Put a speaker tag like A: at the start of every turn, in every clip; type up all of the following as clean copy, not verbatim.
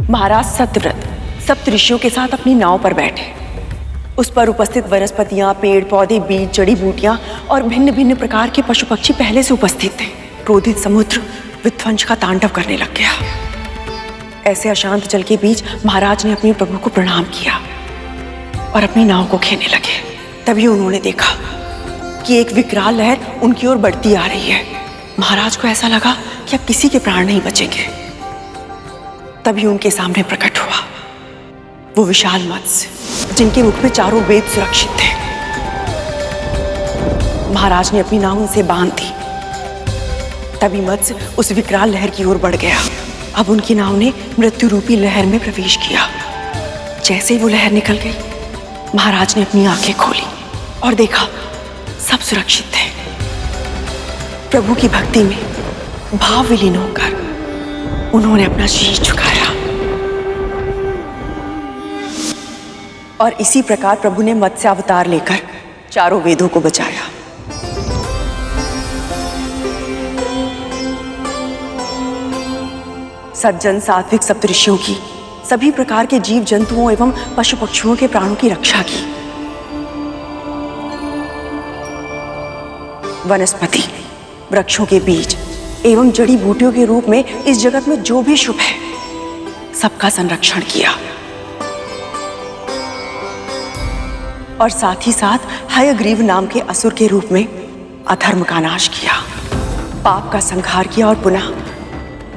A: महाराज सत्यव्रत सप्त ऋषियों के साथ अपनी नाव पर बैठे। उस पर उपस्थित वनस्पतियां, पेड़ पौधे, बीज, जड़ी बूटियां और भिन्न भिन्न प्रकार के पशु पक्षी पहले से उपस्थित थे। क्रोधित समुद्र विध्वंस का तांडव करने लग गया। ऐसे अशांत जल के बीच महाराज ने अपने प्रभु को प्रणाम किया और अपनी नाव को खेने लगे। तभी उन्होंने देखा कि एक विकराल लहर उनकी ओर बढ़ती आ रही है। महाराज को ऐसा लगा कि अब किसी के प्राण नहीं बचेंगे। तभी उनके सामने प्रकट हुआ वो विशाल मत्स्य, जिनके मुख में चारों वेद सुरक्षित थे। महाराज ने अपनी नाव उनसे बांध दी। तभी मत्स्य उस विकराल लहर की ओर बढ़ गया। अब उनकी नाव ने मृत्यु रूपी लहर में प्रवेश किया। जैसे ही वो लहर निकल गई, महाराज ने अपनी आंखें खोली और देखा सब सुरक्षित थे। प्रभु की भक्ति में भाव विलीन होकर उन्होंने अपना शीश झुकाया और इसी प्रकार प्रभु ने मत्स्य अवतार लेकर चारों वेदों को बचाया। सज्जन सात्विक सप्तऋषियों की सभी प्रकार के जीव जंतुओं एवं पशु पक्षियों के प्राणों की रक्षा की। वनस्पति, वृक्षों के बीज एवं जड़ी बूटियों के रूप में इस जगत में जो भी शुभ है, सबका संरक्षण किया और साथ ही साथ हयग्रीव नाम के असुर के रूप में अधर्म का नाश किया, पाप का संहार किया और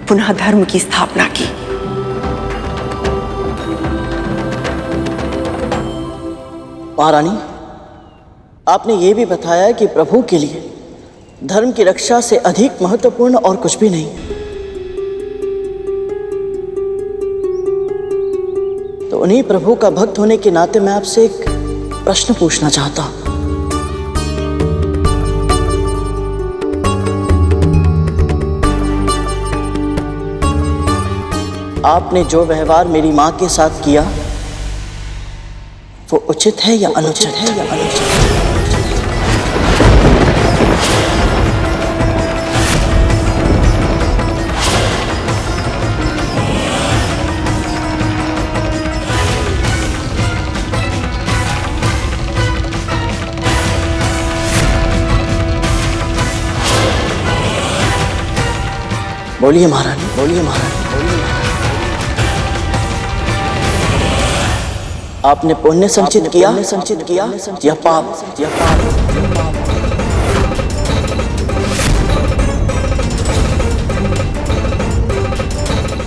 A: पुनः धर्म की स्थापना की।
B: महारानी, आपने ये भी बताया कि प्रभु के लिए धर्म की रक्षा से अधिक महत्वपूर्ण और कुछ भी नहीं। तो उन्हीं प्रभु का भक्त होने के नाते मैं आपसे एक प्रश्न पूछना चाहता हूं। आपने जो व्यवहार मेरी मां के साथ किया वो उचित है या अनुचित है? बोलिए महारानी, बोलिए महारानी। आपने पुण्य संचित किया या पाप?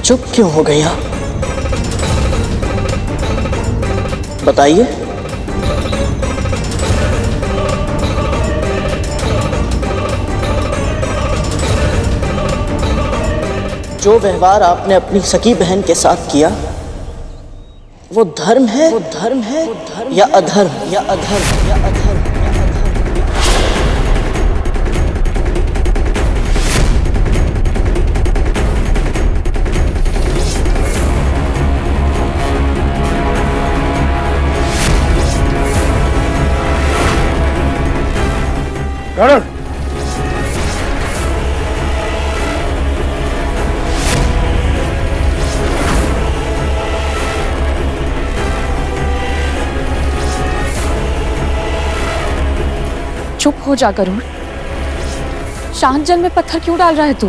B: चुप क्यों हो गया? बताइए। जो व्यवहार आपने अपनी सगी बहन के साथ किया वो धर्म है या अधर्म?
C: चुप हो जा गरुड़। शांत जल में पत्थर क्यों डाल रहा है तू?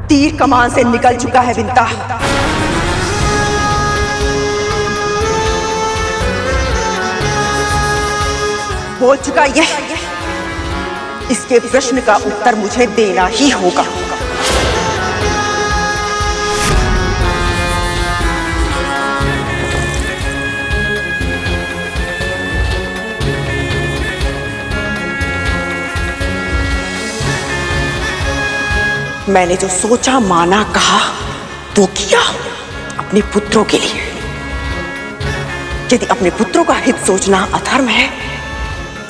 A: तीर कमान से निकल चुका है विंता। बोल चुका यह, इसके प्रश्न का उत्तर मुझे देना ही होगा। मैंने जो सोचा, माना, कहा वो किया अपने पुत्रों के लिए। यदि अपने पुत्रों का हित सोचना अधर्म है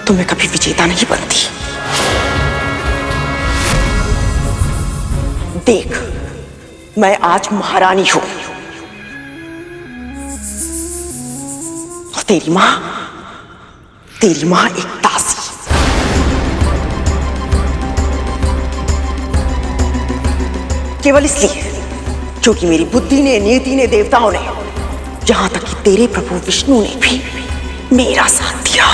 A: तो मैं कभी विजेता नहीं बनती। देख, मैं आज महारानी हूं। तेरी मां एक दासी। केवल इसलिए क्योंकि मेरी बुद्धि ने, नियति ने, देवताओं ने, यहां तक कि तेरे प्रभु विष्णु ने भी मेरा साथ दिया।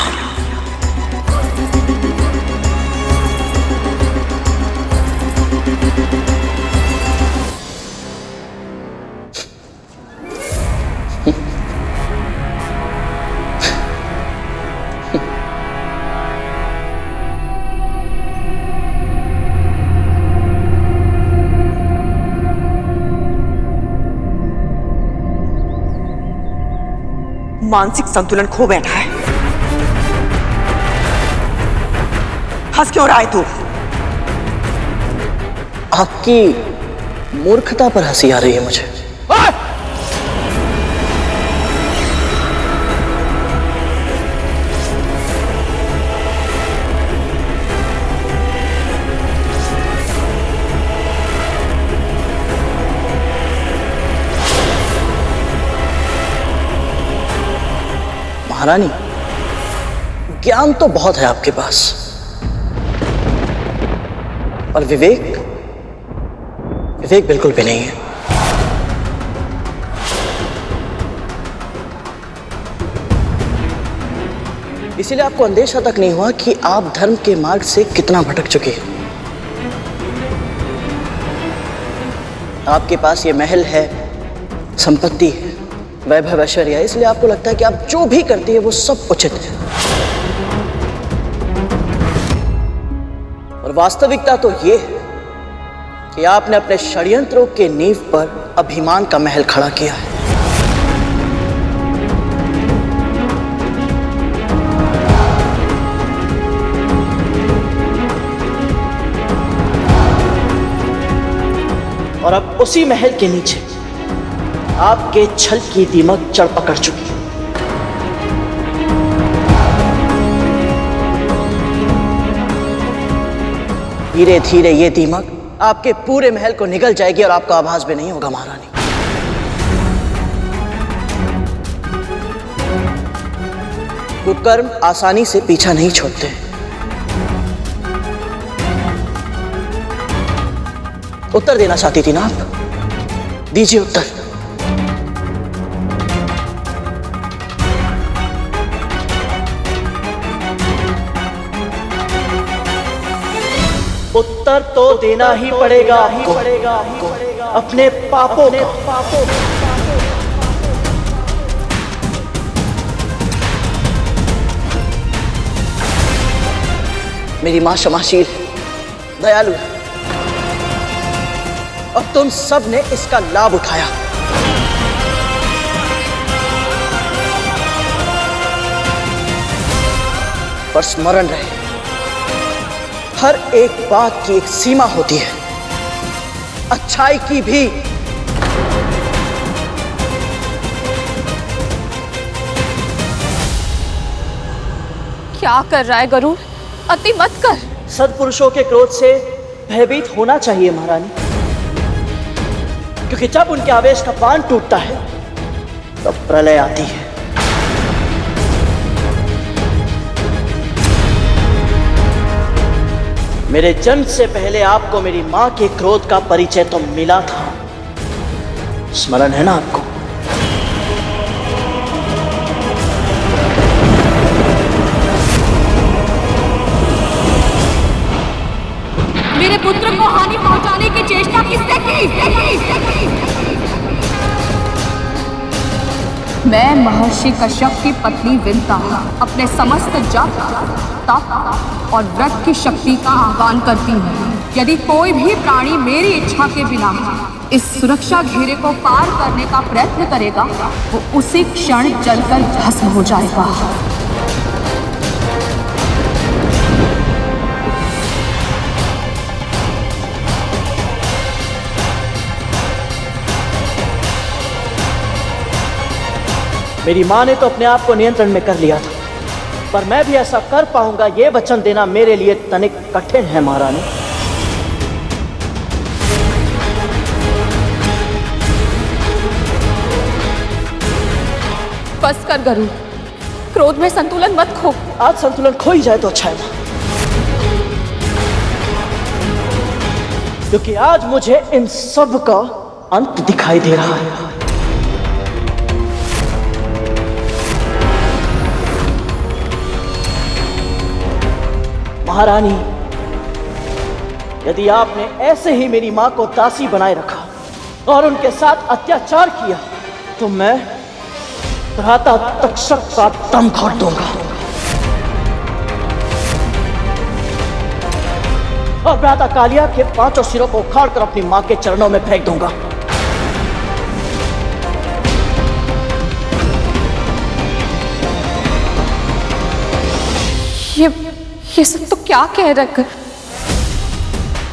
A: मानसिक संतुलन खो बैठा है। हंस क्यों रहा है तू?
B: आपकी मूर्खता पर हंसी आ रही है मुझे। महारानी, ज्ञान तो बहुत है आपके पास, और विवेक बिल्कुल भी नहीं है। इसीलिए आपको अंदेशा तक नहीं हुआ कि आप धर्म के मार्ग से कितना भटक चुके हैं। आपके पास ये महल है, संपत्ति है, वैभव ऐश्वर्या, इसलिए आपको लगता है कि आप जो भी करती है वो सब उचित है। और वास्तविकता तो ये है कि आपने अपने षड्यंत्रों के नींव पर अभिमान का महल खड़ा किया है। और अब उसी महल के नीचे आपके छल की दीमक चढ़ पकड़ चुकी है। धीरे धीरे ये दीमक आपके पूरे महल को निगल जाएगी और आपका आभास भी नहीं होगा महारानी। कुकर्म आसानी से पीछा नहीं छोड़ते। उत्तर देना चाहती थी ना आप? दीजिए उत्तर। उत्तर तो देना ही पड़ेगा आपको अपने पापों का। मेरी मां क्षमाशील, दयालु है, और तुम सब ने इसका लाभ उठाया। पर स्मरण रहे, हर एक बात की एक सीमा होती है, अच्छाई की भी।
C: क्या कर रहा है गरुड़? अति मत कर।
B: सत्पुरुषों के क्रोध से भयभीत होना चाहिए महारानी, क्योंकि जब उनके आवेश का बांध टूटता है तब प्रलय आती है। मेरे जन्म से पहले आपको मेरी मां के क्रोध का परिचय तो मिला था, स्मरण है ना आपको?
C: मेरे पुत्र को हानि पहुंचाने की चेष्टा किसने की? मैं महर्षि कश्यप की पत्नी विंता अपने समस्त जप, तप और व्रत की शक्ति का आह्वान करती हूँ। यदि कोई भी प्राणी मेरी इच्छा के बिना इस सुरक्षा घेरे को पार करने का प्रयत्न करेगा, वो उसी क्षण जलकर भस्म हो जाएगा।
B: मेरी मां ने तो अपने आप को नियंत्रण में कर लिया था, पर मैं भी ऐसा कर पाऊंगा ये वचन देना मेरे लिए तनिक कठिन है महारानी।
C: बस कर गरुड़, क्रोध में संतुलन मत खो।
B: आज संतुलन खो ही जाए तो अच्छा है मां। क्योंकि आज मुझे इन सब का अंत दिखाई दे रहा है। महारानी, यदि आपने ऐसे ही मेरी मां को दासी बनाए रखा और उनके साथ अत्याचार किया तो मैं भ्राता तक्षक का दम घोट दूंगा और भ्राता कालिया के 5 सिरों को उखाड़कर अपनी मां के चरणों में फेंक दूंगा।
C: ये सब तो क्या कह रखा?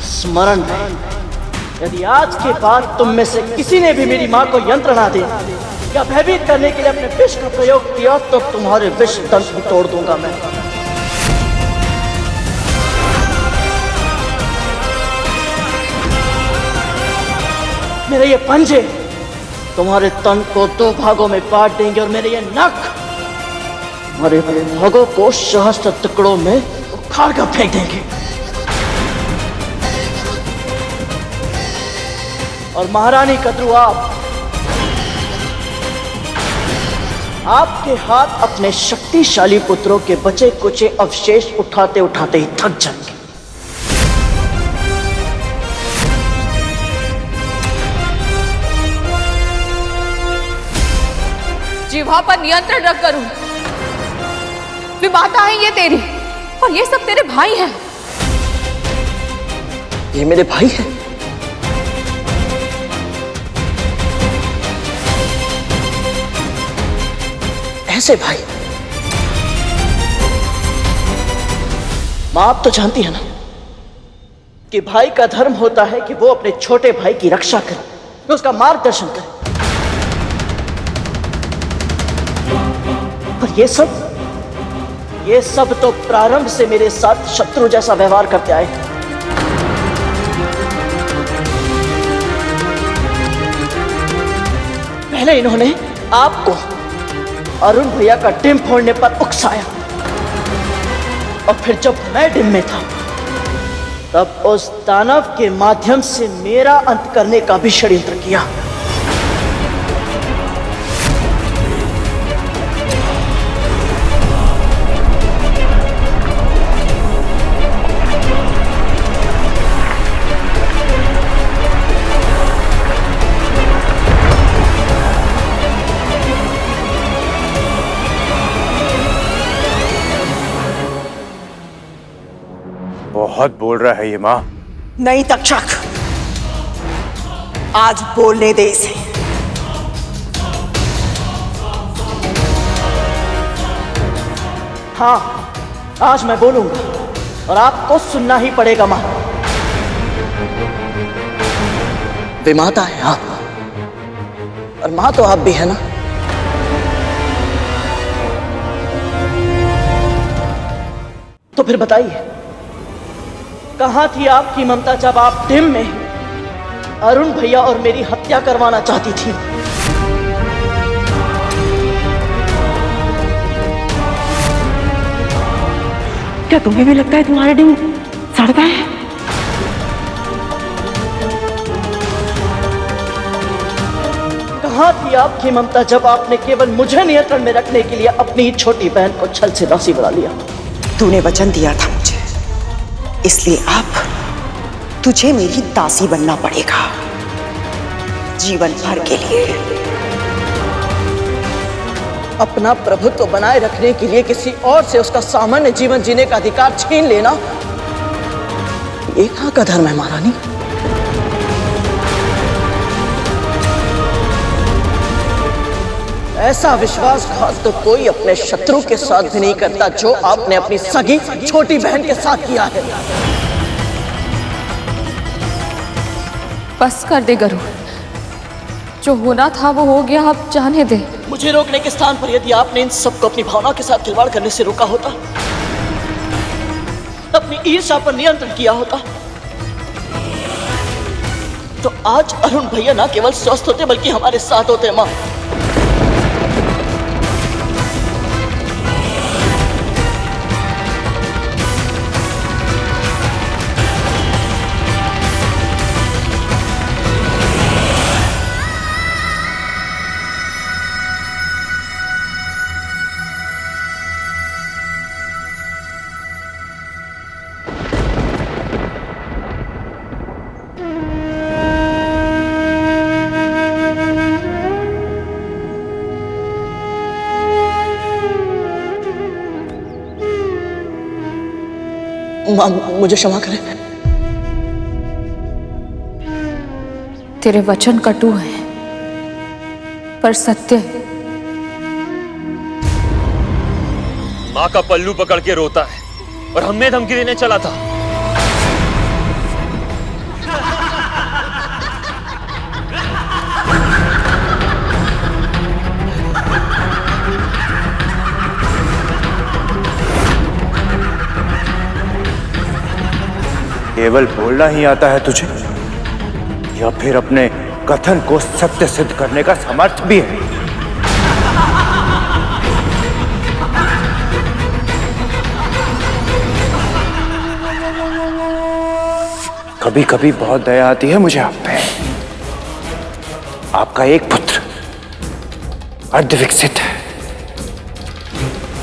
B: स्मरण है, यदि आज के बाद तुम में से किसी ने भी मेरी मां को यंत्र ना दे या भयभीत करने के लिए अपने विष का प्रयोग किया तो तुम्हारे विष दंत भी तोड़ दूंगा मैं। मेरे ये पंजे तुम्हारे तन को 2 भागों में बांट देंगे और मेरे ये नख तुम्हारे भागों को सहस्त्र टुकड़ों में उखाड़ कर फेंक देंगे। और महारानी कद्रू, आपके हाथ अपने शक्तिशाली पुत्रों के बचे कुचे अवशेष उठाते उठाते ही थक जाएंगे।
C: जिह्वा पर नियंत्रण रख करूं। विमाता है ये तेरी और ये सब तेरे भाई हैं।
B: ये मेरे भाई हैं? ऐसे भाई? मां, आप तो जानती है ना कि भाई का धर्म होता है कि वो अपने छोटे भाई की रक्षा करे, उसका मार्गदर्शन करे। और ये सब तो प्रारंभ से मेरे साथ शत्रु जैसा व्यवहार करते आए। पहले इन्होंने आपको अरुण भैया का डिम फोड़ने पर उकसाया और फिर जब मैं डिम में था तब उस दानव के माध्यम से मेरा अंत करने का भी षड्यंत्र किया।
D: बहुत बोल रहा है ये मां।
A: नहीं तक्षक, आज बोलने दे इसे।
B: हाँ, आज मैं बोलूंगा और आपको सुनना ही पड़ेगा मां। विमाता है आप और मां तो आप भी है ना। तो फिर बताइए, कहां थी आपकी ममता जब आप डिम में अरुण भैया और मेरी हत्या करवाना चाहती थी?
A: क्या तुम्हें भी लगता है तुम्हारा डिम सड़ता है?
B: कहां थी आपकी ममता जब आपने केवल मुझे नियंत्रण में रखने के लिए अपनी छोटी बहन को छल से दासी बना लिया?
A: तूने वचन दिया था मुझे, इसलिए अब तुझे मेरी दासी बनना पड़ेगा जीवन भर के लिए।
B: अपना प्रभुत्व बनाए रखने के लिए किसी और से उसका सामान्य जीवन जीने का अधिकार छीन लेना, ये कहां का धर्म है महारानी? ऐसा विश्वासघात तो कोई अपने शत्रु के साथ भी नहीं करता जो आपने अपनी सगी छोटी बहन के साथ किया है।
C: बस कर दे गरुड़, जो होना था वो हो गया, अब जाने दे।
B: मुझे रोकने के स्थान पर यदि आपने इन सबको अपनी भावना के साथ खिलवाड़ करने से रोका होता, अपनी ईर्ष्या पर नियंत्रण किया होता, तो आज अरुण भैया न केवल स्वस्थ होते बल्कि हमारे साथ होते। मां, माँ मुझे क्षमा करें।
C: तेरे वचन कटु हैं पर सत्य है।
E: माँ का पल्लू पकड़ के रोता है और हमें धमकी देने चला था।
D: केवल बोलना ही आता है तुझे या फिर अपने कथन को सत्य सिद्ध करने का समर्थ भी है? कभी कभी बहुत दया आती है मुझे आप पे। आपका एक पुत्र अर्धविकसित है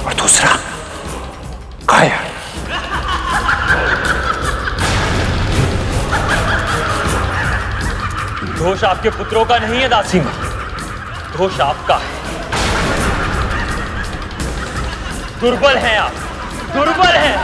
D: और दूसरा कायर।
E: दोष आपके पुत्रों का नहीं है दासी मां, दोष आपका है। दुर्बल हैं आप, दुर्बल हैं।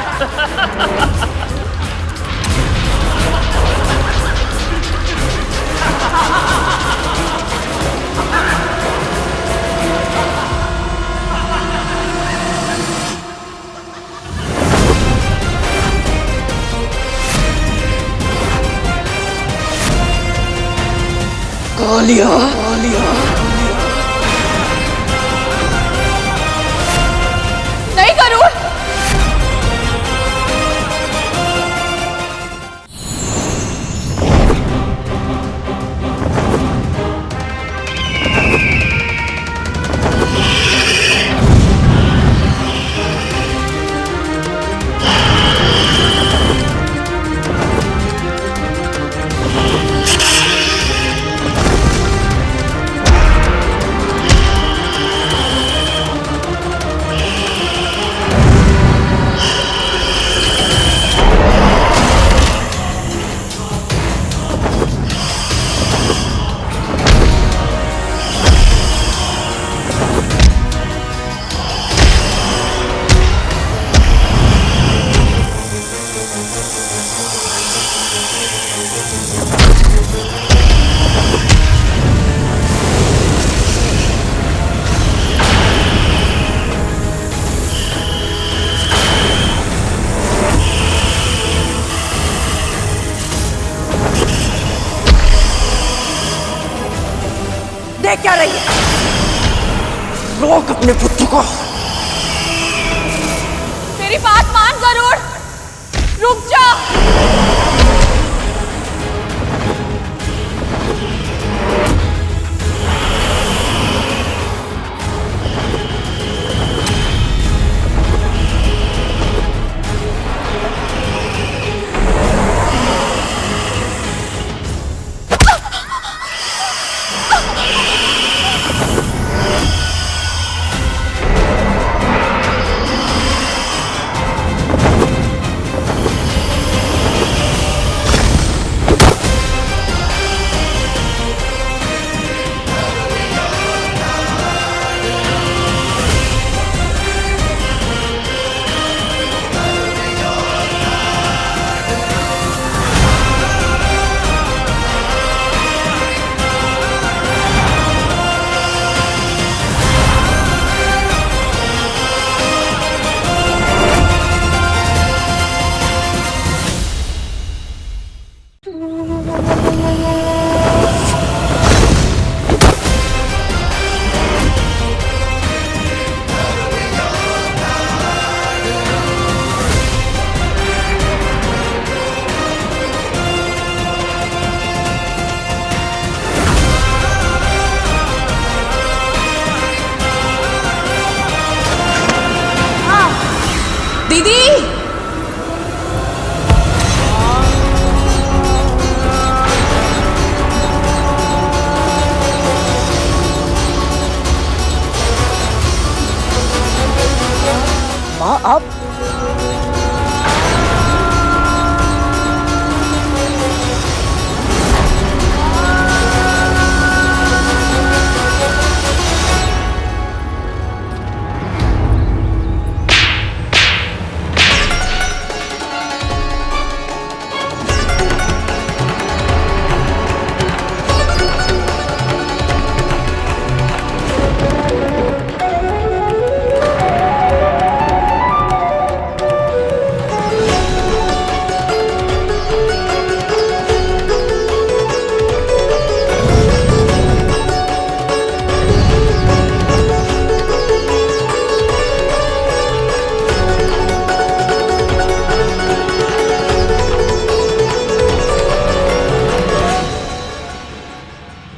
B: कालिया
C: नहीं गरुड़,
A: देख क्या रही है?
B: रोक अपने पुत्र को।
C: मेरी बात मान गरुड़, रुक जा।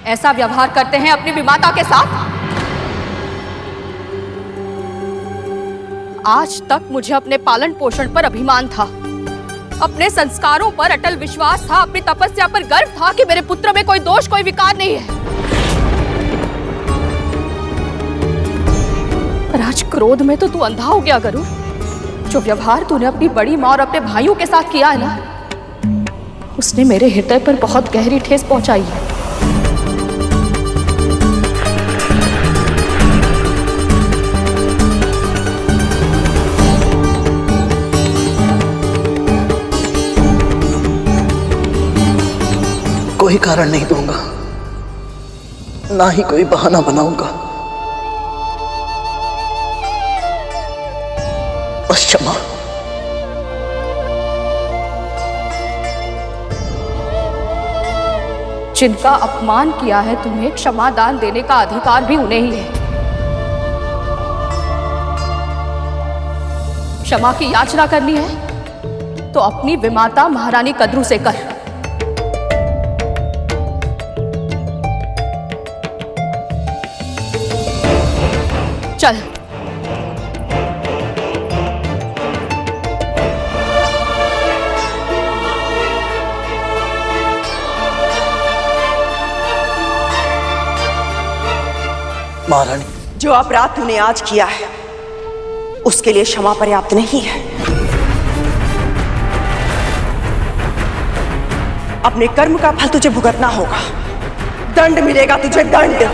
C: ऐसा व्यवहार करते हैं अपनी विमाता के साथ? आज तक मुझे अपने पालन पोषण पर अभिमान था, अपने संस्कारों पर अटल विश्वास था, अपनी तपस्या पर गर्व था कि मेरे पुत्र में कोई दोष, कोई विकार नहीं है। पर आज क्रोध में तो तू अंधा हो गया गरुड़। जो व्यवहार तूने अपनी बड़ी माँ और अपने भाइयों के साथ किया है ना, उसने मेरे हृदय पर बहुत गहरी ठेस पहुंचाई है।
B: कोई कारण नहीं दूंगा, ना ही कोई बहाना बनाऊंगा। बस क्षमा।
C: जिनका अपमान किया है तुम्हें, क्षमा दान देने का अधिकार भी उन्हें ही है। क्षमा की याचना करनी है तो अपनी विमाता महारानी कद्रू से कर। चल।
B: महारानी,
A: जो अपराध तूने आज किया है उसके लिए क्षमा पर्याप्त नहीं है। अपने कर्म का फल तुझे भुगतना होगा। दंड मिलेगा तुझे, दंड।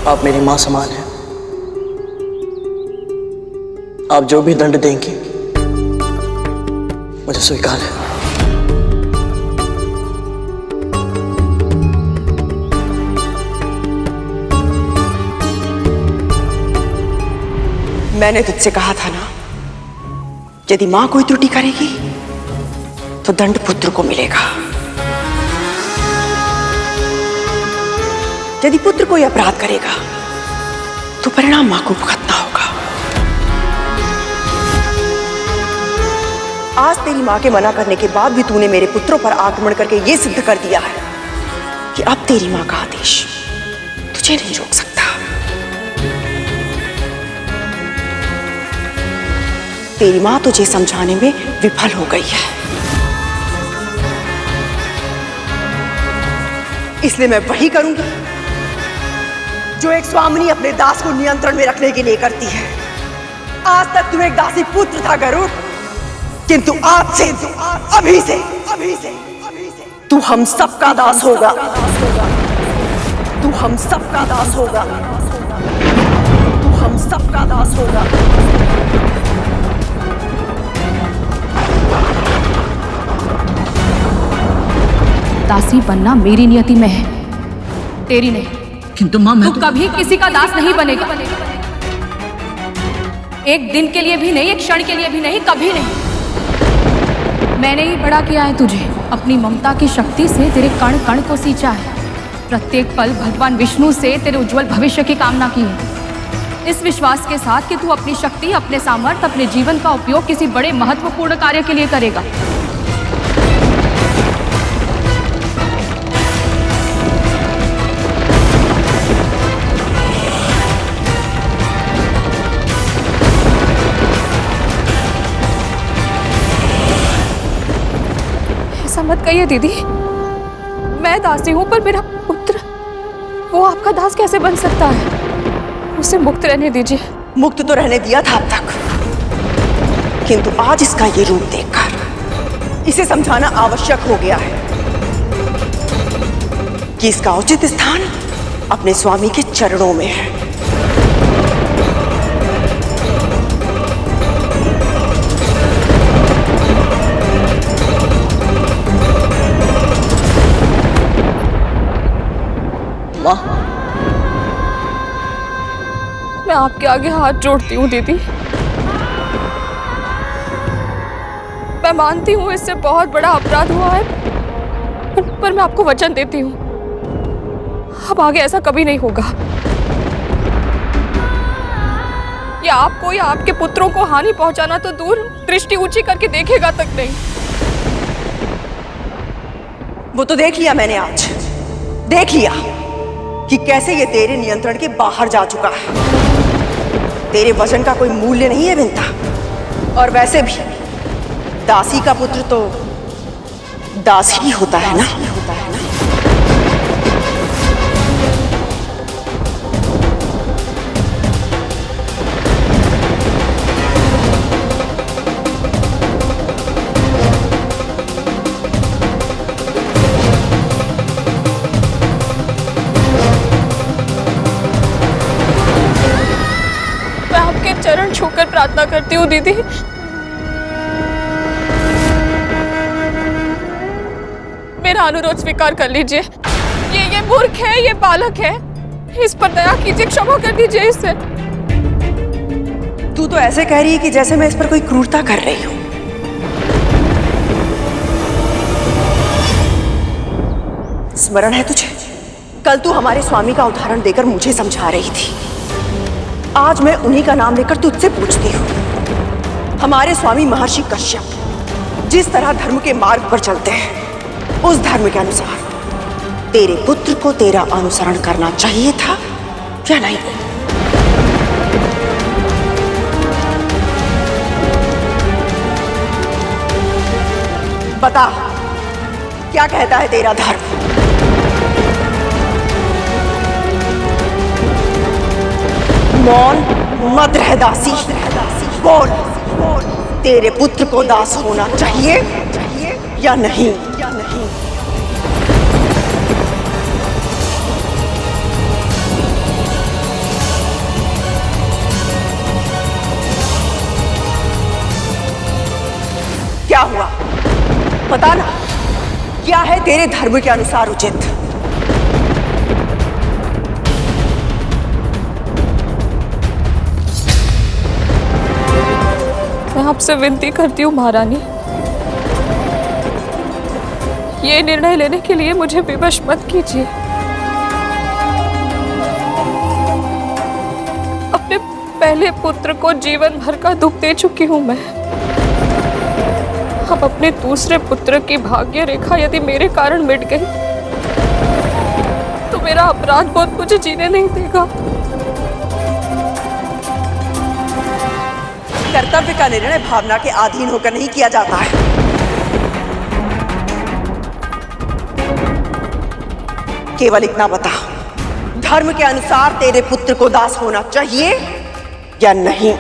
B: आप मेरी मां समान हैं। आप जो भी दंड देंगी मुझे स्वीकार है।
A: मैंने तुझसे कहा था ना, यदि मां कोई त्रुटि करेगी तो दंड पुत्र को मिलेगा। यदि पुत्र कोई अपराध करेगा तो परिणाम मां को भुगतना होगा। आज तेरी मां के मना करने के बाद भी तूने मेरे पुत्रों पर आक्रमण करके यह सिद्ध कर दिया है कि अब तेरी मां का आदेश तुझे नहीं रोक सकता। तेरी मां तुझे समझाने में विफल हो गई है, इसलिए मैं वही करूंगी जो एक स्वामिनी अपने दास को नियंत्रण में रखने के लिए करती है। आज तक तू एक दासी पुत्र था गरुड़, किंतु आज से, अभी से तू हम सबका दास होगा। तू हम सबका दास होगा। तू हम सबका दास होगा।
C: दासी बनना मेरी नियति में है, तेरी नहीं।
B: किंतु मां, मैं
C: तू कभी किसी का दास नहीं बनेगा। एक दिन के लिए भी नहीं, एक क्षण के लिए भी नहीं, कभी नहीं। मैंने ही बड़ा किया है तुझे, अपनी ममता की शक्ति से तेरे कण कण को सींचा है। प्रत्येक पल भगवान विष्णु से तेरे उज्जवल भविष्य की कामना की है, इस विश्वास के साथ कि तू अपनी शक्ति, अपने सामर्थ्य, अपने जीवन का उपयोग किसी बड़े महत्वपूर्ण कार्य के लिए करेगा। मत कहिए दीदी, मैं दासी हूं, पर मेरा पुत्र वो आपका दास कैसे बन सकता है? उसे मुक्त रहने दीजिए।
A: मुक्त तो रहने दिया था अब तक, किंतु आज इसका ये रूप देखकर इसे समझाना आवश्यक हो गया है कि इसका उचित स्थान अपने स्वामी के चरणों में है।
C: मैं आपके आगे हाथ जोड़ती हूँ दीदी। मैं मानती हूँ इससे बहुत बड़ा अपराध हुआ है, पर मैं आपको वचन देती हूँ, अब आगे ऐसा कभी नहीं होगा। या आपको या आपके पुत्रों को हानि पहुंचाना तो दूर, दृष्टि ऊंची करके देखेगा तक नहीं।
A: वो तो देख लिया मैंने, आज देख लिया कि कैसे ये तेरे नियंत्रण के बाहर जा चुका है। तेरे वचन का कोई मूल्य नहीं है विंता। और वैसे भी दासी का पुत्र तो दास ही होता है ना।
C: मैं आपके चरण छूकर प्रार्थना करती हूँ दीदी, मेरा अनुरोध स्वीकार कर लीजिए। ये मूर्ख है, ये बालक है, इस पर दया कीजिए, क्षमा कर दीजिए इसे।
A: तू तो ऐसे कह रही है कि जैसे मैं इस पर कोई क्रूरता कर रही हूं। स्मरण है तुझे, कल तू हमारे स्वामी का उदाहरण देकर मुझे समझा रही थी। आज मैं उन्हीं का नाम लेकर तुझसे पूछती हूं। हमारे स्वामी महर्षि कश्यप जिस तरह धर्म के मार्ग पर चलते हैं, उस धर्म के अनुसार तेरे पुत्र को तेरा अनुसरण करना चाहिए था या नहीं? बता, क्या कहता है तेरा धर्म? मौन मत रह दासी, बोल, तेरे पुत्र को दास होना चाहिए या नहीं? क्या हुआ, बता ना, क्या है तेरे धर्म के अनुसार उचित?
C: मैं आपसे विनती करती हूँ महारानी, ये निर्णय लेने के लिए मुझे विवश मत कीजिए। अपने पहले पुत्र को जीवन भर का दुख दे चुकी हूँ मैं। अब अपने दूसरे पुत्र की भाग्य रेखा यदि मेरे कारण मिट गई तो मेरा अपराध बोध मुझे जीने नहीं देगा।
A: कर्तव्य का निर्णय भावना के अधीन होकर नहीं किया जाता है। केवल इतना बता, धर्म के अनुसार तेरे पुत्र को दास होना चाहिए या नहीं?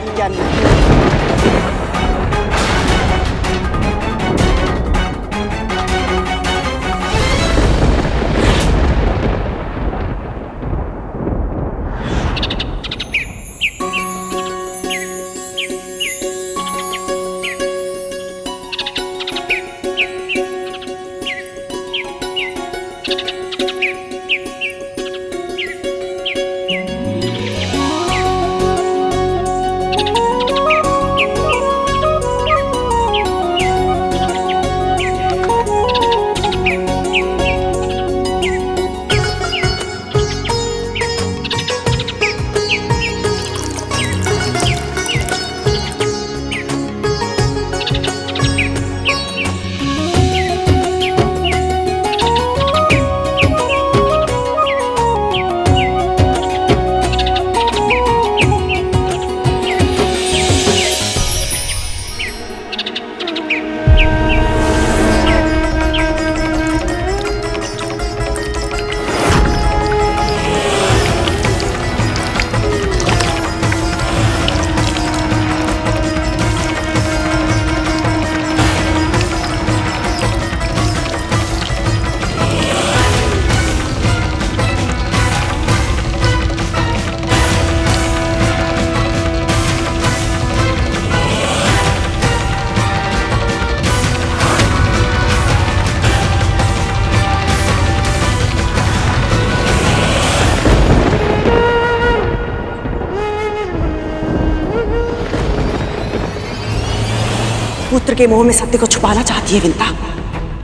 A: पुत्र के मुंह में सत्य को छुपाना चाहती है विंता,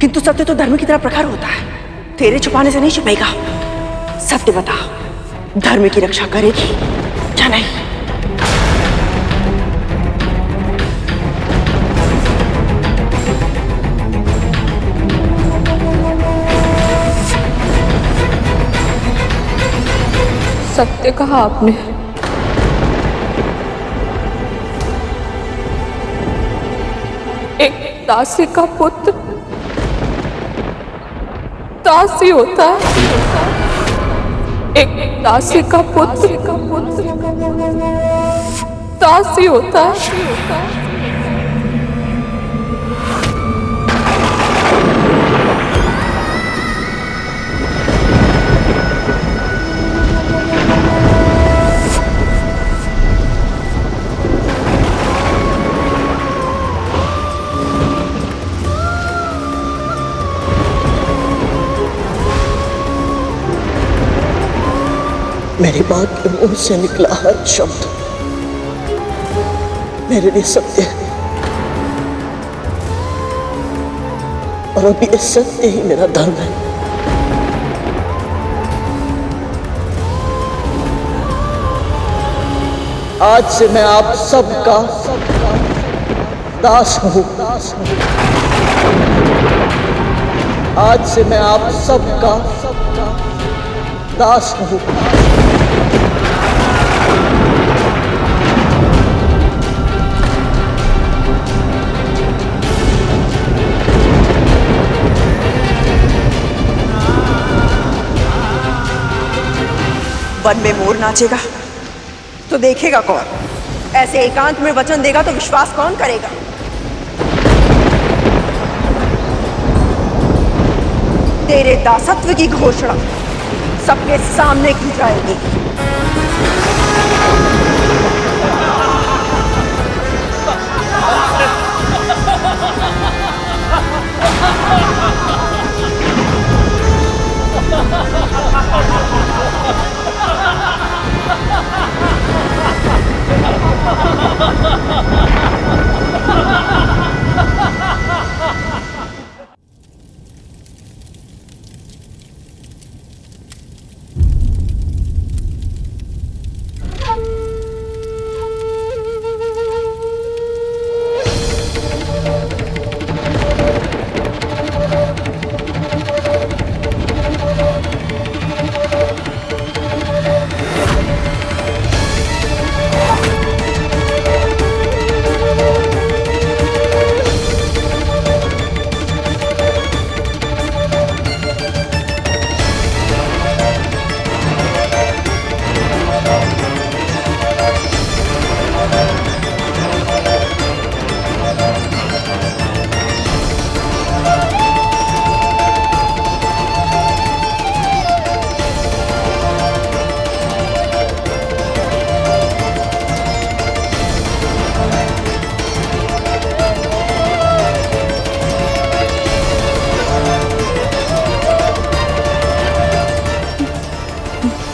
A: किंतु सत्य तो धर्म की तरह प्रखर होता है, तेरे छुपाने से नहीं छुपेगा। सत्य बता, धर्म की रक्षा करेगी या नहीं?
C: सत्य कहा आपने। एक दासी का पुत्र दासी होता है। एक दासी का पुत्र दासी होता है।
B: मेरी मां के मुंह से निकला हर शब्द मेरे लिए सत्य है, और अभी ये सत्य ही मेरा धर्म है। आज से मैं आप सबका दास हूं। आज से मैं आप सबका दास हूं।
A: वन में मोर नाचेगा तो देखेगा कौन? ऐसे एकांत में वचन देगा तो विश्वास कौन करेगा? तेरे दासत्व की घोषणा सबके सामने की जाएगी।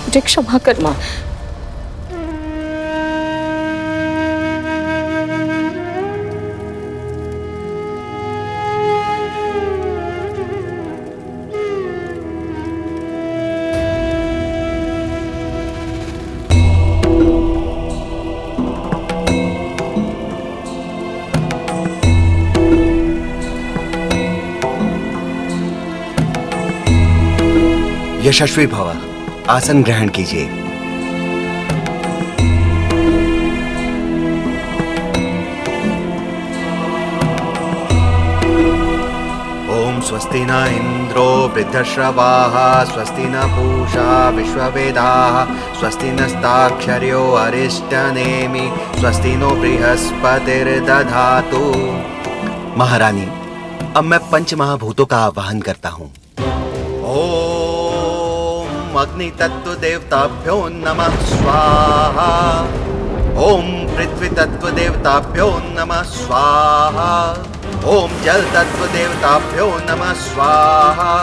C: मुझे क्षमा कर मां।
F: यशस्वी भव, आसन ग्रहण कीजिए। ओम स्वस्ति न इंद्रो वृद्धश्रवाः, स्वस्ति न पूषा विश्ववेदाः, स्वस्ति नस्ताक्षर्यो अरिष्टनेमि, स्वस्ति नो बृहस्पतिर्दधातु। महारानी, अब मैं पंच महाभूतों का आवाहन करता हूँ। ओम अग्नि तत्व देवताभ्यो नमः स्वाहा। ओम पृथ्वी तत्व देवताभ्यो नमः स्वाहा। ओम जल तत्व देवताभ्यो नमः स्वाहा।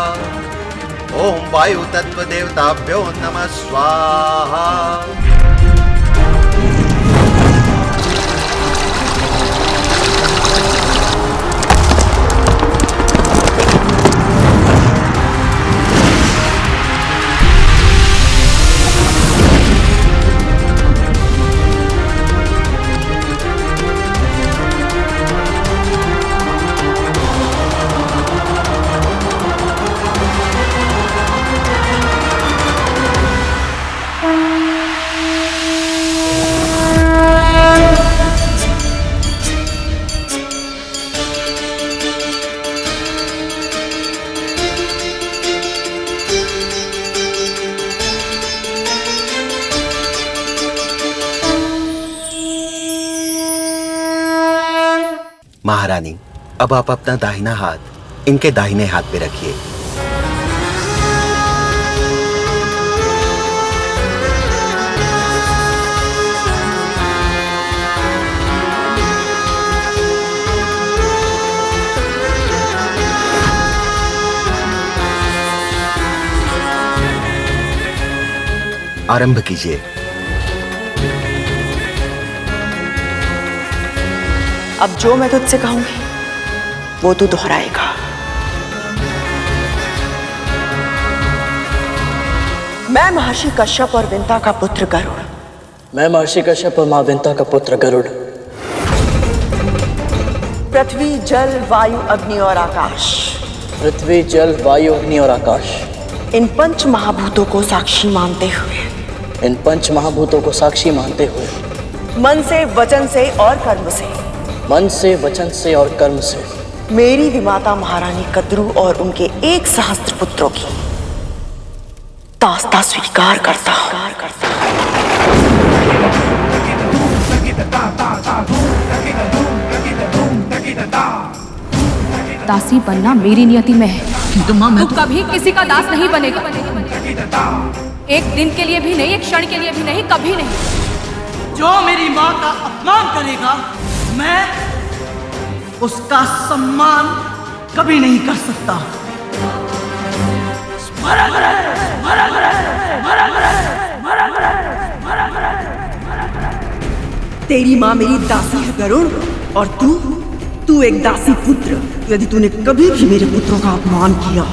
F: ओम वायु तत्व देवताभ्यो नमः स्वाहा। महारानी, अब आप अपना दाहिना हाथ इनके दाहिने हाथ पे रखिए। आरंभ कीजिए।
A: अब जो मैं तुझसे कहूंगी वो तू दोहराएगा। मैं महर्षि कश्यप और विंता का पुत्र गरुड़।
B: मैं महर्षि कश्यप और मां विंता का पुत्र गरुड़।
A: पृथ्वी, जल, वायु, अग्नि और आकाश,
B: पृथ्वी, जल, वायु, अग्नि और आकाश,
A: इन पंच महाभूतों को साक्षी मानते हुए,
B: इन पंच महाभूतों को साक्षी मानते हुए,
A: मन से, वचन से और कर्म से,
B: मन से, वचन से और कर्म से,
A: मेरी विमाता महारानी कद्रू और उनके 1 सहस्त्र पुत्रों की दास्ता स्वीकार करता हूं।
C: दासी बनना मेरी नियति में है। तू कभी किसी का दास नहीं बनेगा। एक दिन के लिए भी नहीं, एक क्षण के लिए भी नहीं, कभी नहीं।
B: जो मेरी माँ का अपमान करेगा, मैं उसका सम्मान कभी नहीं कर सकता।
A: तेरी माँ मेरी दासी है गरुड़, और तू एक दासी पुत्र। यदि तूने कभी भी मेरे पुत्रों का अपमान किया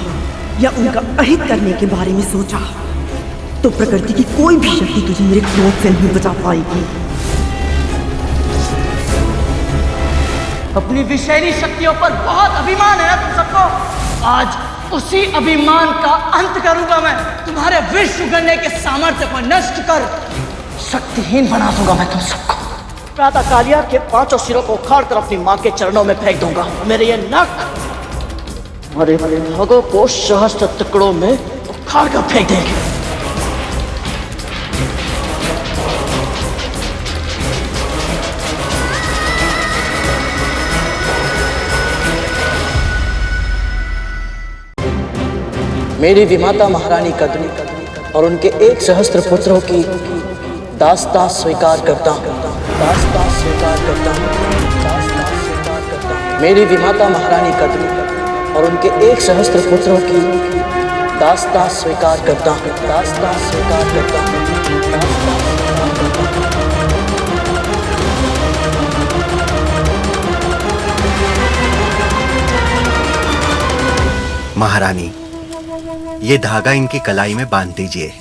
A: या उनका अहित करने के बारे में सोचा, तो प्रकृति की कोई भी शक्ति तुझे मेरे क्रोध से नहीं बचा पाएगी।
B: अपनी विषैली शक्तियों पर बहुत अभिमान है ना तुम सबको। आज उसी अभिमान का अंत करूंगा मैं। तुम्हारे विष उगड़ने के सामर्थ्य को नष्ट कर शक्तिहीन बना दूंगा मैं तुम सबको। प्रातः कालिया के 5 सिरों को उखाड़ कर अपनी माँ के चरणों में फेंक दूंगा। मेरे ये नख हमारे भागों को सहस्त्र टुकड़ों में उखाड़ कर फेंक देंगे। मेरी विमाता महारानी कद्रू और उनके 1 सहस्त्र पुत्रों की दास्ता स्वीकार करता हूँ। दास्ता स्वीकार करता हूँ। दास्ता स्वीकार करता हूँ। मेरी विमाता महारानी कद्रू और उनके 1 सहस्त्र पुत्रों की दास्ता स्वीकार करता हूँ। दास्ता स्वीकार करता हूँ। दास्ता स्वीकार करता हूँ।
F: महारानी, ये धागा इनकी कलाई में बांध दीजिए।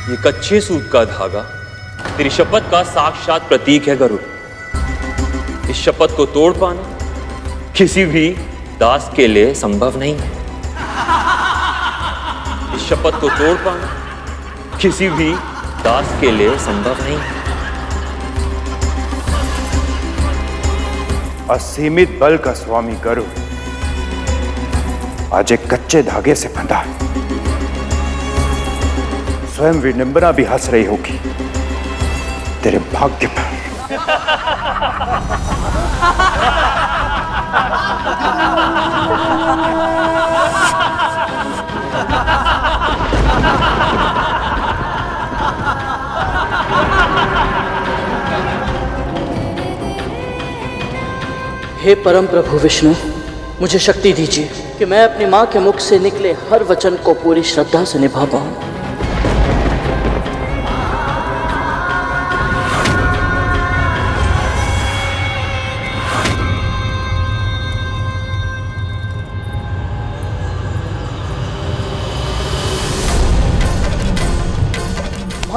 E: ये कच्चे सूत का धागा तेरी शपथ का साक्षात प्रतीक है गरुड़। इस शपथ को तोड़ पाना किसी भी दास के लिए संभव नहीं है। इस शपथ को तोड़ पाना किसी भी दास के लिए संभव नहीं है।
D: असीमित बल का स्वामी गरुड़ आज एक कच्चे धागे से बंधा है। स्वयं विडंबना भी हंस रही होगी तेरे भाग्य पर।
B: हे परम प्रभु विष्णु, मुझे शक्ति दीजिए कि मैं अपनी माँ के मुख से निकले हर वचन को पूरी श्रद्धा से निभा पाऊं।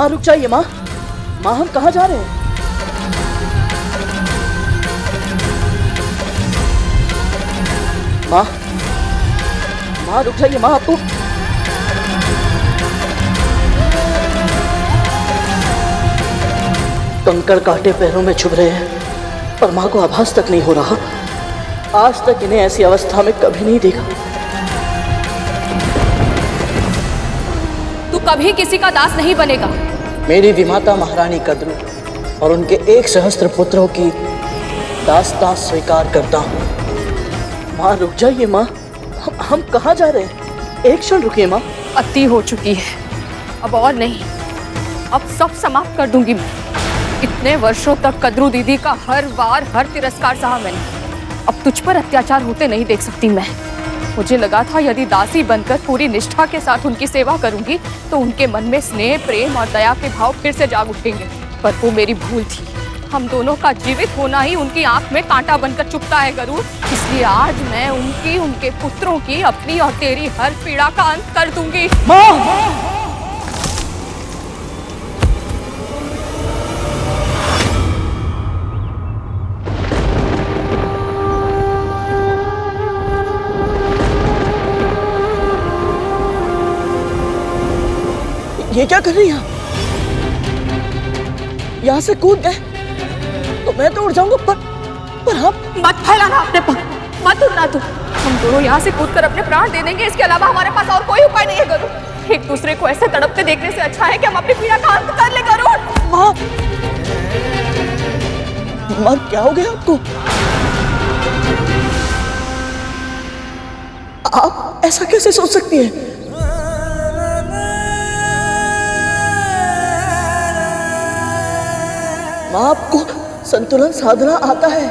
B: माँ रुक जाइए माँ। माँ हम कहाँ जा रहे हैं? माँ माँ रुक जाइए माँ, आप तो कंकड़ कांटे पैरों में चुभ रहे हैं पर माँ को आभास तक नहीं हो रहा। आज तक इन्हें ऐसी अवस्था में कभी नहीं देखा।
C: तू कभी किसी का दास नहीं बनेगा।
B: मेरी विमाता महारानी कद्रू और उनके 1 सहस्त्र पुत्रों की दास्तां स्वीकार करता हूँ। माँ रुक जाइए माँ, हम कहाँ जा रहे हैं? एक क्षण रुकिए माँ।
C: अति हो चुकी है, अब और नहीं। अब सब समाप्त कर दूंगी मैं। इतने वर्षों तक कद्रू दीदी का हर तिरस्कार सहा मैंने। अब तुझ पर अत्याचार होते नहीं देख सकती मैं। मुझे लगा था यदि दासी बनकर पूरी निष्ठा के साथ उनकी सेवा करूंगी तो उनके मन में स्नेह, प्रेम और दया के भाव फिर से जाग उठेंगे, पर वो मेरी भूल थी। हम दोनों का जीवित होना ही उनकी आंख में कांटा बनकर चुभता है गरुड़। इसलिए आज मैं उनकी, उनके पुत्रों की, अपनी और तेरी हर पीड़ा का अंत कर दूंगी।
B: माँ ये क्या कर रही हैं? यहाँ से कूद गए तो मैं तो उड़ जाऊंगा, पर आप
C: मत फैलाना अपने पग, मत उड़ना तू। हम दोनों यहाँ से कूदकर अपने प्राण दे देंगे, इसके अलावा हमारे पास और कोई उपाय नहीं है गरुड़। एक दूसरे को ऐसे तड़पते देखने से अच्छा है कि हम अपनी पीड़ा का अंत कर ले गरुड़।
B: माँ माँ क्या हो गया आपको? आप ऐसा कैसे सोच सकती हैं? माँ आपको संतुलन साधना आता है।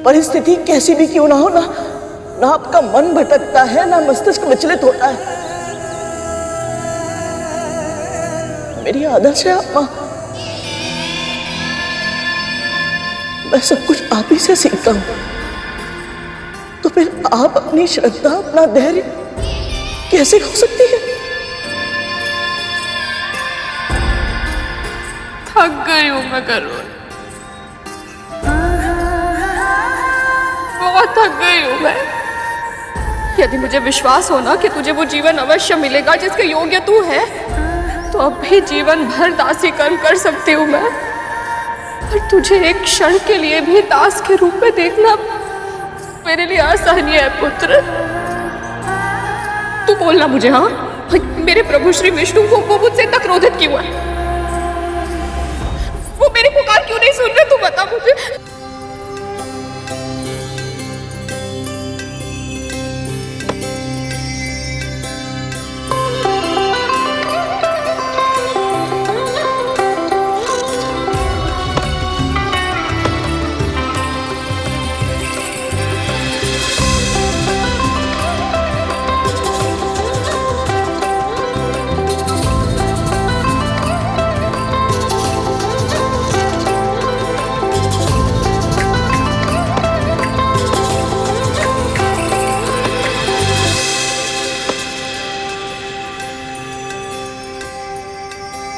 B: परिस्थिति कैसी भी क्यों ना हो, ना आपका मन भटकता है, ना मस्तिष्क विचलित होता है। मेरी आदर्श है आप माँ। मैं सब कुछ आप ही से सीखता हूं, तो फिर आप अपनी श्रद्धा, अपना धैर्य कैसे खो सकती है?
C: थक गई हूँ मैं गरुड़, बहुत थक गई हूँ मैं। यदि मुझे विश्वास हो ना कि तुझे वो जीवन अवश्य मिलेगा जिसके योग्य तू है, तो अब भी जीवन भर दासी कर्म कर सकती हूँ मैं। पर तुझे एक क्षण के लिए भी दास के रूप में देखना मेरे लिए असहनीय है पुत्र। तू बोलना मुझे, हाँ, मेरे प्रभु श्री विष्णु वो मुझसे इतना क्रोधित क्यों है? वो मेरी पुकार क्यों नहीं सुन रहे? तू बता मुझे।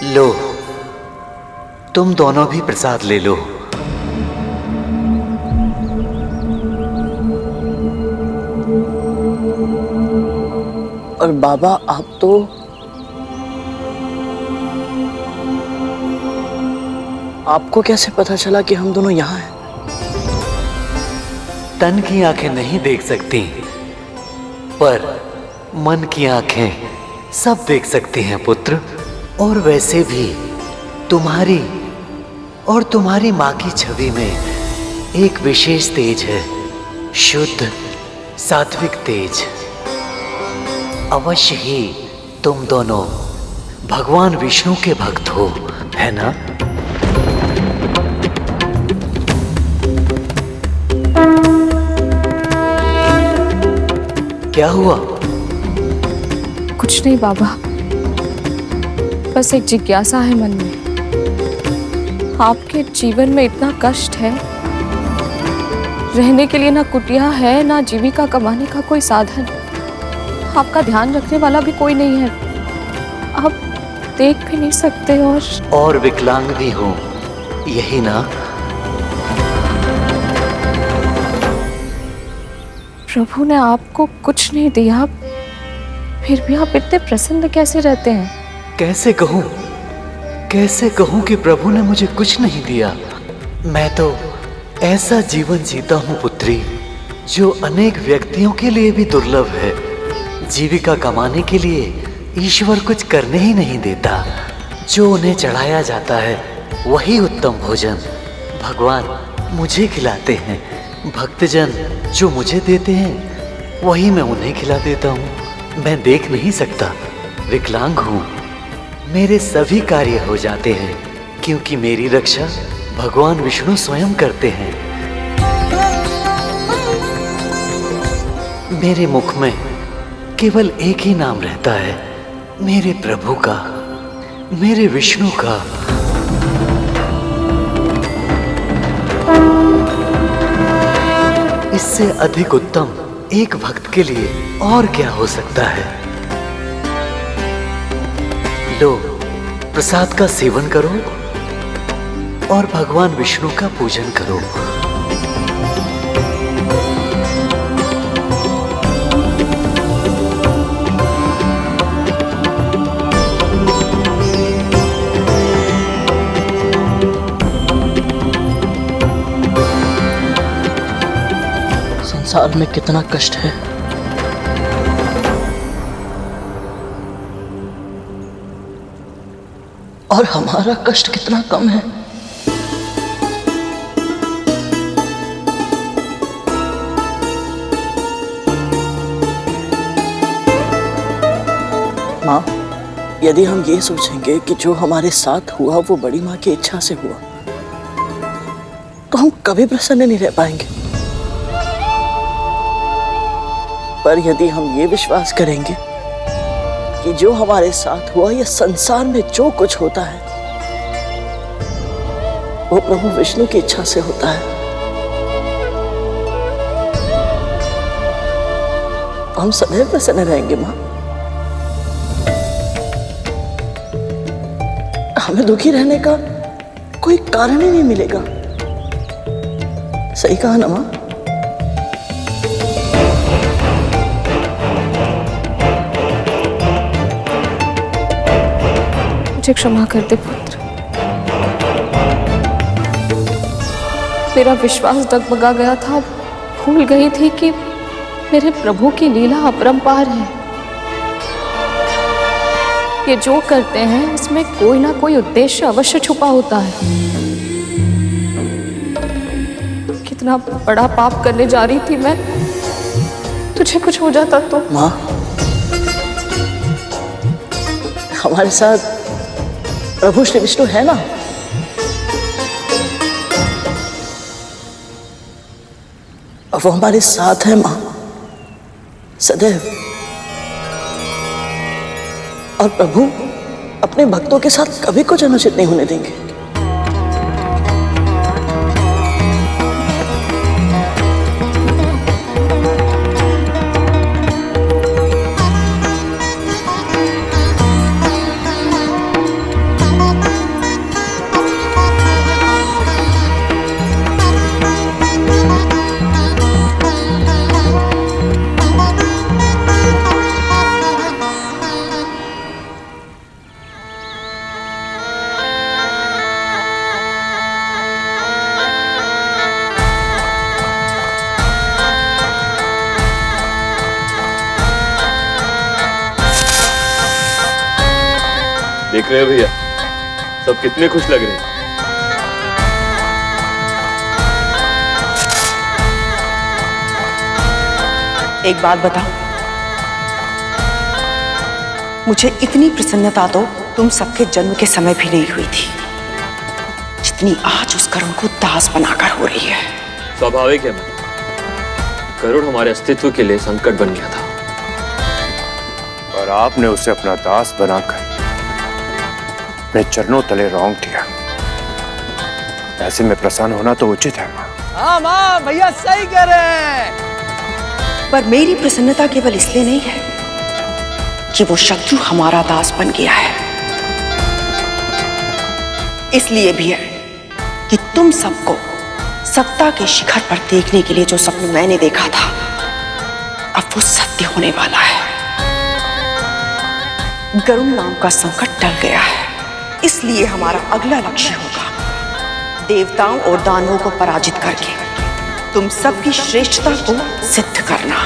F: लो, तुम दोनों भी प्रसाद ले लो।
B: और बाबा आप तो आपको कैसे पता चला कि हम दोनों यहाँ हैं?
F: तन की आंखें नहीं देख सकती, पर मन की आंखें सब देख सकती हैं पुत्र। और वैसे भी तुम्हारी और तुम्हारी माँ की छवि में एक विशेष तेज है, शुद्ध सात्विक तेज। अवश्य ही तुम दोनों भगवान विष्णु के भक्त हो, है ना? क्या हुआ?
C: कुछ नहीं बाबा, बस एक जिज्ञासा है मन में। आपके जीवन में इतना कष्ट है, रहने के लिए ना कुटिया है, ना जीविका कमाने का कोई साधन, आपका ध्यान रखने वाला भी कोई नहीं है। देख भी नहीं सकते
F: और विकलांग भी हो, यही ना?
C: प्रभु ने आपको कुछ नहीं दिया, फिर भी आप इतने प्रसन्न कैसे रहते हैं?
F: कैसे कहूं कि प्रभु ने मुझे कुछ नहीं दिया। मैं तो ऐसा जीवन जीता हूँ पुत्री, जो अनेक व्यक्तियों के लिए भी दुर्लभ है। जीविका कमाने के लिए ईश्वर कुछ करने ही नहीं देता। जो उन्हें चढ़ाया जाता है वही उत्तम भोजन भगवान मुझे खिलाते हैं। भक्तजन जो मुझे देते हैं वही मैं उन्हें खिला देता हूँ। मैं देख नहीं सकता, विकलांग हूँ। मेरे सभी कार्य हो जाते हैं क्योंकि मेरी रक्षा भगवान विष्णु स्वयं करते हैं। मेरे मुख में केवल एक ही नाम रहता है, मेरे प्रभु का, मेरे विष्णु का। इससे अधिक उत्तम एक भक्त के लिए और क्या हो सकता है? लो, प्रसाद का सेवन करो और भगवान विष्णु का पूजन करो।
B: संसार में कितना कष्ट है, और हमारा कष्ट कितना कम है। माँ, यदि हम ये सोचेंगे कि जो हमारे साथ हुआ वो बड़ी माँ की इच्छा से हुआ, तो हम कभी प्रसन्न नहीं रह पाएंगे। पर यदि हम ये विश्वास करेंगे कि जो हमारे साथ हुआ, ये संसार में जो कुछ होता है वो प्रभु विष्णु की इच्छा से होता है, हम सदैव प्रसन्न रहेंगे। माँ, हमें दुखी रहने का कोई कारण ही नहीं मिलेगा। सही कहा ना माँ?
C: मुझे क्षमा कर दे पुत्र, मेरा विश्वास डगमगा गया था। भूल गई थी कि मेरे प्रभु की लीला अपरंपार है। ये जो करते हैं उसमें कोई ना कोई उद्देश्य अवश्य छुपा होता है। कितना बड़ा पाप करने जा रही थी मैं, तुझे कुछ हो जाता तो।
B: माँ, हमारे साथ प्रभु श्री विष्णु है ना? अब वो हमारे साथ है माँ, सदैव। और प्रभु अपने भक्तों के साथ कभी कुछ अनुचित नहीं होने देंगे।
E: देख रहे हो भैया, सब कितने खुश लग रहे हैं।
A: एक बात बताओ, मुझे इतनी प्रसन्नता तो तुम सबके जन्म के समय भी नहीं हुई थी जितनी आज उस करुण को दास बनाकर हो रही है।
E: स्वाभाविक है मैम, करुण हमारे अस्तित्व के लिए संकट बन गया था,
D: और आपने उसे अपना दास बनाकर अपने चरणों तले रौंद दिया। ऐसे में प्रसन्न होना तो उचित है माँ।
G: हाँ माँ, भैया सही कह रहे हैं।
A: पर मेरी प्रसन्नता केवल इसलिए नहीं है कि वो शत्रु हमारा दास बन गया है, इसलिए भी है कि तुम सबको सत्ता के शिखर पर देखने के लिए जो सपना मैंने देखा था अब वो सत्य होने वाला है। गरुड़ नाम का संकट टल गया है, इसलिए हमारा अगला लक्ष्य होगा देवताओं और दानवों को पराजित करके तुम सबकी श्रेष्ठता को सिद्ध करना।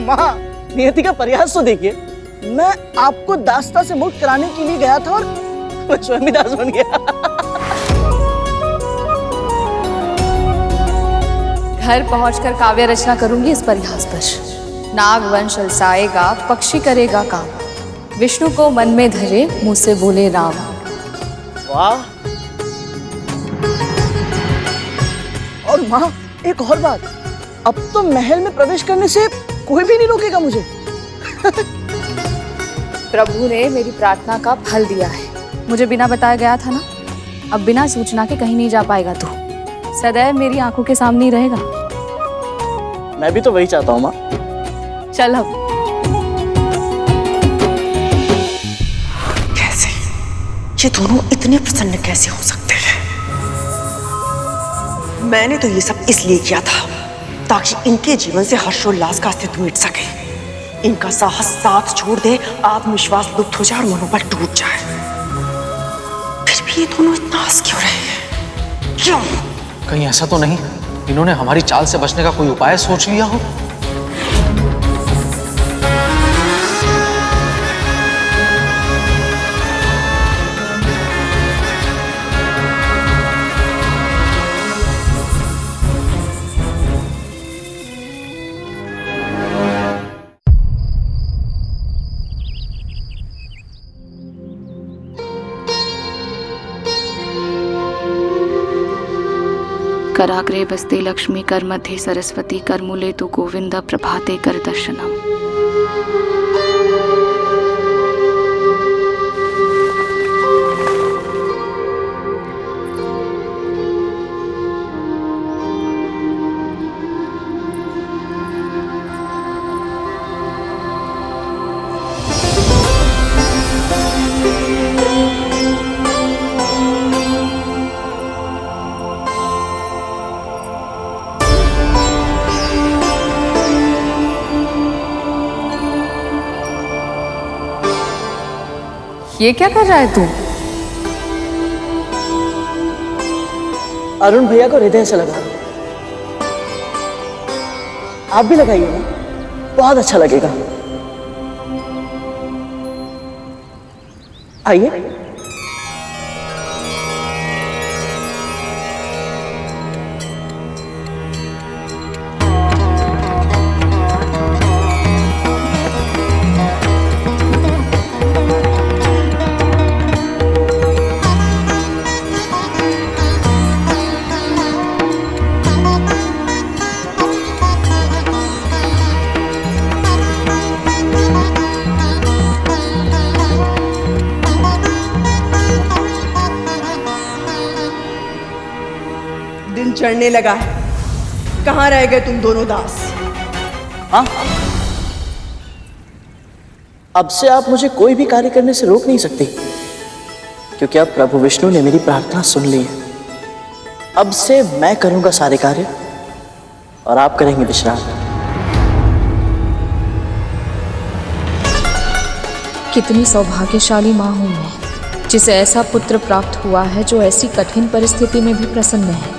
B: माँ, नियति का प्रयास तो देखिए। मैं आपको दास्ता से मुक्त कराने के लिए गया था और मैं स्वयं ही दास बन गया।
C: घर पहुंचकर काव्य रचना करूंगी इस परिहास पर। नाग वंश अलसाएगा, पक्षी करेगा काम, विष्णु को मन में धरे, मुंह से बोले राम।
B: वाह। और माँ, एक और बात, अब तो महल में प्रवेश करने से कोई भी नहीं रोकेगा मुझे।
C: प्रभु ने मेरी प्रार्थना का फल दिया है। मुझे बिना बताया गया था ना, अब बिना सूचना के कहीं नहीं जा पाएगा तू। सदैव मेरी आंखों के सामने ही रहेगा।
B: मैं भी तो वही चाहता हूँ माँ।
C: चल अब।
A: कैसे ये दोनों इतने प्रसन्न कैसे हो सकते हैं? मैंने तो ये सब इसलिए किया था ताकि इनके जीवन से हर्षोल्लास का अस्तित्व मिट सके, इनका साहस साथ छोड़ दे, आत्मविश्वास लुप्त हो जाए और मनोबल टूट जाए। फिर भी ये दोनों इतना हंस क्यों रहे हैं? क्यों?
H: कहीं ऐसा तो नहीं इन्होंने हमारी चाल से बचने का कोई उपाय सोच लिया हो?
I: कराग्रे बस्ते लक्ष्मी कर मध्ये सरस्वती करमूले तु गोविंद प्रभाते कर दर्शनम।
C: ये क्या कर रहा है तू?
B: अरुण भैया को हृदय से लगा। आप भी लगाइए ना, बहुत अच्छा लगेगा। आइए।
A: दिन चढ़ने लगा है, कहाँ रह गए तुम दोनों दास?
B: हाँ, अब से आप मुझे कोई भी कार्य करने से रोक नहीं सकते, क्योंकि अब प्रभु विष्णु ने मेरी प्रार्थना सुन ली है। अब से मैं करूंगा सारे कार्य और आप करेंगे विश्राम।
C: कितनी सौभाग्यशाली माँ हूँ मैं, जिसे ऐसा पुत्र प्राप्त हुआ है जो ऐसी कठिन परिस्थिति में भी प्रसन्न है।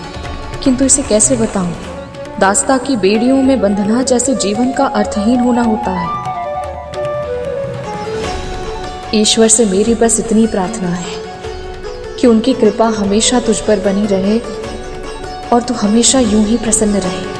C: किंतु इसे कैसे बताऊं?
J: दास्ता की बेड़ियों में बंधना जैसे जीवन का अर्थहीन होना होता है। ईश्वर से मेरी बस इतनी प्रार्थना है कि उनकी कृपा हमेशा तुझ पर बनी रहे और तू हमेशा यूं ही प्रसन्न रहे।